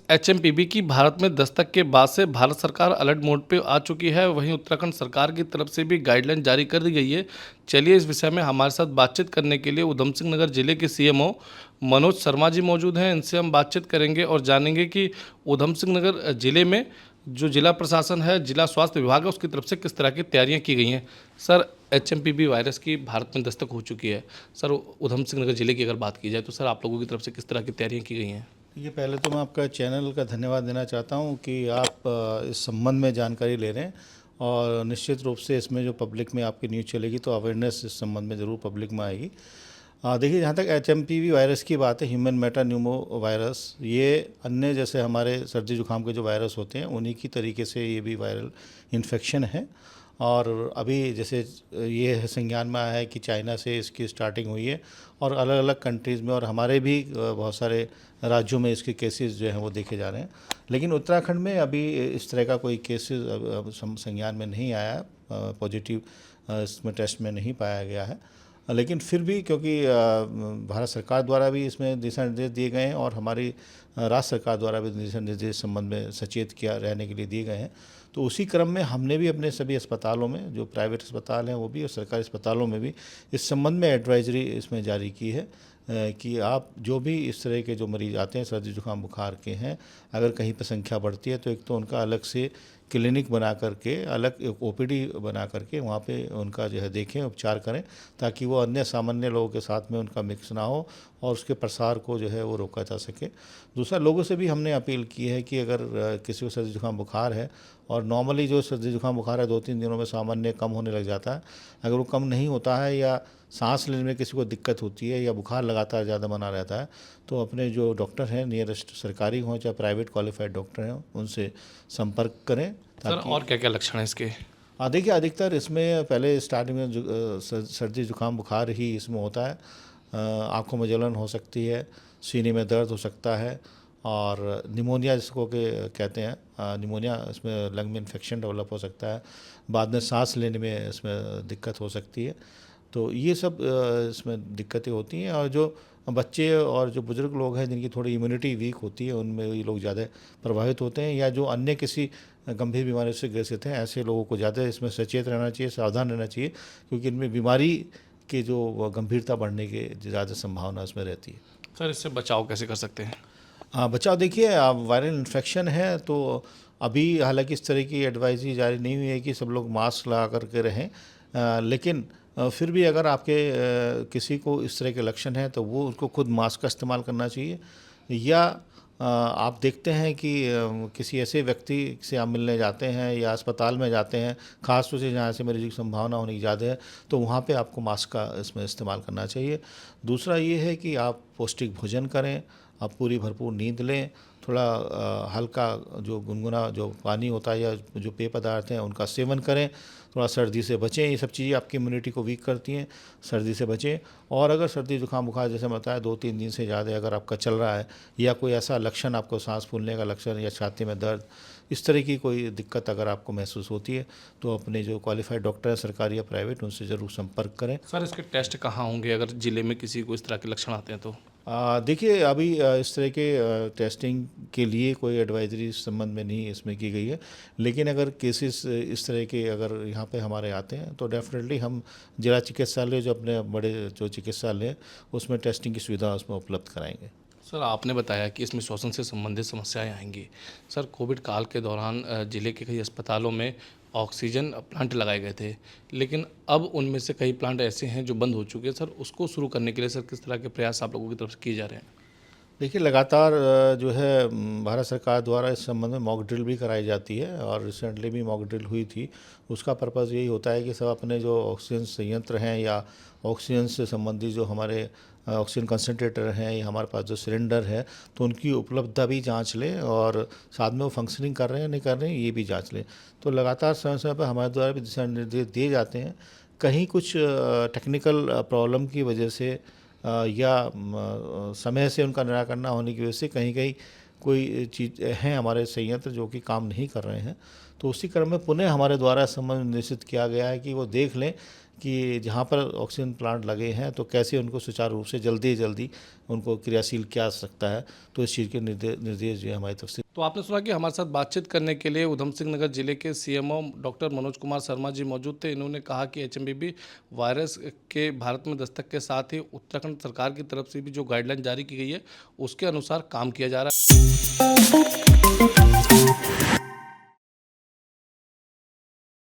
HMPV की भारत में दस्तक के बाद से भारत सरकार अलर्ट मोड पे आ चुकी है। वहीं उत्तराखंड सरकार की तरफ से भी गाइडलाइन जारी कर दी गई है। चलिए इस विषय में हमारे साथ बातचीत करने के लिए उधम सिंह नगर जिले के सीएमओ मनोज शर्मा जी मौजूद हैं। इनसे हम बातचीत करेंगे और जानेंगे कि उधम सिंह नगर जिले में जो जिला प्रशासन है, जिला स्वास्थ्य विभाग है, उसकी तरफ से किस तरह की तैयारियाँ की गई हैं। सर, एचएमपीवी वायरस की भारत में दस्तक हो चुकी है। सर, उधम सिंह नगर जिले की अगर बात की जाए तो सर आप लोगों की तरफ से किस तरह की तैयारियाँ की गई हैं। ये पहले तो मैं आपका चैनल का धन्यवाद देना चाहता हूँ कि आप इस संबंध में जानकारी ले रहे हैं और निश्चित रूप से इसमें जो पब्लिक में आपकी न्यूज़ चलेगी तो अवेयरनेस इस संबंध में ज़रूर पब्लिक में आएगी। देखिए, जहाँ तक एचएमपीवी वायरस की बात है, ह्यूमन मेटान्यूमो वायरस, ये अन्य जैसे हमारे सर्दी जुकाम के जो वायरस होते हैं उन्हीं की तरीके से ये भी वायरल इन्फेक्शन है। और अभी जैसे ये संज्ञान में आया है कि चाइना से इसकी स्टार्टिंग हुई है और अलग अलग कंट्रीज़ में और हमारे भी बहुत सारे राज्यों में इसके केसेस जो हैं वो देखे जा रहे हैं। लेकिन उत्तराखंड में अभी इस तरह का कोई केसेस अब संज्ञान में नहीं आया है, पॉजिटिव इसमें टेस्ट में नहीं पाया गया है। लेकिन फिर भी क्योंकि भारत सरकार द्वारा भी इसमें दिशा निर्देश दिए गए हैं और हमारी राज्य सरकार द्वारा भी दिशा निर्देश संबंध में सचेत किया रहने के लिए दिए गए हैं, तो उसी क्रम में हमने भी अपने सभी अस्पतालों में, जो प्राइवेट अस्पताल हैं वो भी और सरकारी अस्पतालों में भी इस संबंध में एडवाइजरी इसमें जारी की है कि आप जो भी इस तरह के जो मरीज़ आते हैं सर्दी जुकाम बुखार के हैं, अगर कहीं पर संख्या बढ़ती है तो एक तो उनका अलग से क्लिनिक बना करके, अलग एक ओपीडी बना करके वहाँ पे उनका जो है देखें, उपचार करें, ताकि वो अन्य सामान्य लोगों के साथ में उनका मिक्स ना हो और उसके प्रसार को जो है वो रोका जा सके। दूसरा, लोगों से भी हमने अपील की है कि अगर किसी को सर्दी जुकाम बुखार है और नॉर्मली जो सर्दी जुकाम बुखार है 2-3 दिनों में सामान्य कम होने लग जाता है, अगर वो कम नहीं होता है या सांस लेने में किसी को दिक्कत होती है या बुखार लगातार ज़्यादा बना रहता है, तो अपने जो डॉक्टर हैं, नियरेस्ट सरकारी हों चाहे प्राइवेट क्वालिफाइड डॉक्टर हैं, उनसे संपर्क करें सर, ताकि। और क्या क्या लक्षण हैं इसके। देखिए, अधिकतर इसमें पहले स्टार्टिंग में सर्दी जुकाम बुखार ही इसमें होता है। आँखों में जलन हो सकती है, सीने में दर्द हो सकता है और निमोनिया जिसको के कहते हैं, निमोनिया, इसमें लंग में इन्फेक्शन डेवलप हो सकता है। बाद में सांस लेने में इसमें दिक्कत हो सकती है। तो ये सब इसमें दिक्कतें होती हैं और जो बच्चे और जो बुज़ुर्ग लोग हैं जिनकी थोड़ी इम्यूनिटी वीक होती है, उनमें ये लोग ज़्यादा प्रभावित होते हैं, या जो अन्य किसी गंभीर बीमारी से ग्रसित हैं, ऐसे लोगों को ज़्यादा इसमें सचेत रहना चाहिए, सावधान रहना चाहिए, क्योंकि इनमें बीमारी की जो गंभीरता बढ़ने की ज़्यादा संभावना इसमें रहती है। सर, इससे बचाव कैसे कर सकते हैं। बचाव, देखिए, वायरल इन्फेक्शन है तो अभी हालांकि इस तरह की एडवाइजरी जारी नहीं हुई है कि सब लोग मास्क लगा करके रहें, लेकिन फिर भी अगर आपके किसी को इस तरह के लक्षण हैं तो वो उसको खुद मास्क का इस्तेमाल करना चाहिए। या आप देखते हैं कि किसी ऐसे व्यक्ति से आप मिलने जाते हैं या अस्पताल में जाते हैं, ख़ास तौर से जहाँ से मरीज की संभावना होने की ज़्यादा है, तो वहाँ पे आपको मास्क का इसमें इस्तेमाल करना चाहिए। दूसरा ये है कि आप पौष्टिक भोजन करें, आप पूरी भरपूर नींद लें, थोड़ा हल्का जो गुनगुना जो पानी होता है या जो पेय पदार्थ हैं उनका सेवन करें, थोड़ा सर्दी से बचें। ये सब चीज़ें आपकी इम्यूनिटी को वीक करती हैं, सर्दी से बचें। और अगर सर्दी जुकाम बुखार जैसे बताया 2-3 दिन से ज़्यादा अगर आपका चल रहा है या कोई ऐसा लक्षण, आपको सांस फूलने का लक्षण या छाती में दर्द, इस तरह की कोई दिक्कत अगर आपको महसूस होती है, तो अपने जो क्वालिफाइड डॉक्टर हैं, सरकारी या प्राइवेट, उनसे ज़रूर संपर्क करें। सर, इसके टेस्ट कहाँ होंगे अगर जिले में किसी को इस तरह के लक्षण आते हैं तो। देखिए, अभी इस तरह के टेस्टिंग के लिए कोई एडवाइजरी इस संबंध में नहीं इसमें की गई है, लेकिन अगर केसेस इस तरह के अगर यहाँ पे हमारे आते हैं तो डेफिनेटली हम जिला चिकित्सालय, जो अपने बड़े जो चिकित्सालय हैं, उसमें टेस्टिंग की सुविधा उसमें उपलब्ध कराएंगे। सर, आपने बताया कि इसमें श्वसन से संबंधित समस्याएं आएंगी। सर, कोविड काल के दौरान जिले के कई अस्पतालों में ऑक्सीजन प्लांट लगाए गए थे, लेकिन अब उनमें से कई प्लांट ऐसे हैं जो बंद हो चुके हैं। सर, उसको शुरू करने के लिए सर किस तरह के प्रयास आप लोगों की तरफ से किए जा रहे हैं। देखिए, लगातार जो है भारत सरकार द्वारा इस संबंध में मॉक ड्रिल भी कराई जाती है और रिसेंटली भी मॉक ड्रिल हुई थी। उसका पर्पज़ यही होता है कि सब अपने जो ऑक्सीजन संयंत्र हैं या ऑक्सीजन से संबंधित जो हमारे ऑक्सीजन कंसनट्रेटर हैं या हमारे पास जो सिलेंडर है, तो उनकी उपलब्धता भी जांच लें और साथ में वो फंक्शनिंग कर रहे हैं नहीं कर रहे हैं ये भी जांच लें। तो लगातार समय समय पर हमारे द्वारा भी दिशा निर्देश दिए जाते हैं। कहीं कुछ टेक्निकल प्रॉब्लम की वजह से या समय से उनका निराकरण ना होने की वजह से कहीं कहीं कोई चीज़ हैं हमारे संयंत्र जो कि काम नहीं कर रहे हैं, तो उसी क्रम में पुनः हमारे द्वारा संबंध निर्देशित किया गया है कि वो देख लें कि जहाँ पर ऑक्सीजन प्लांट लगे हैं तो कैसे उनको सुचारू रूप से जल्दी जल्दी उनको क्रियाशील किया जा सकता है। तो इस चीज़ के निर्देश जो है हमारी तरफ से। तो आपने सुना कि हमारे साथ बातचीत करने के लिए उधम सिंह नगर जिले के सीएमओ डॉक्टर मनोज कुमार शर्मा जी मौजूद थे। इन्होंने कहा कि एचएमबीवी वायरस के भारत में दस्तक के साथ ही उत्तराखंड सरकार की तरफ से भी जो गाइडलाइन जारी की गई है उसके अनुसार काम किया जा रहा है।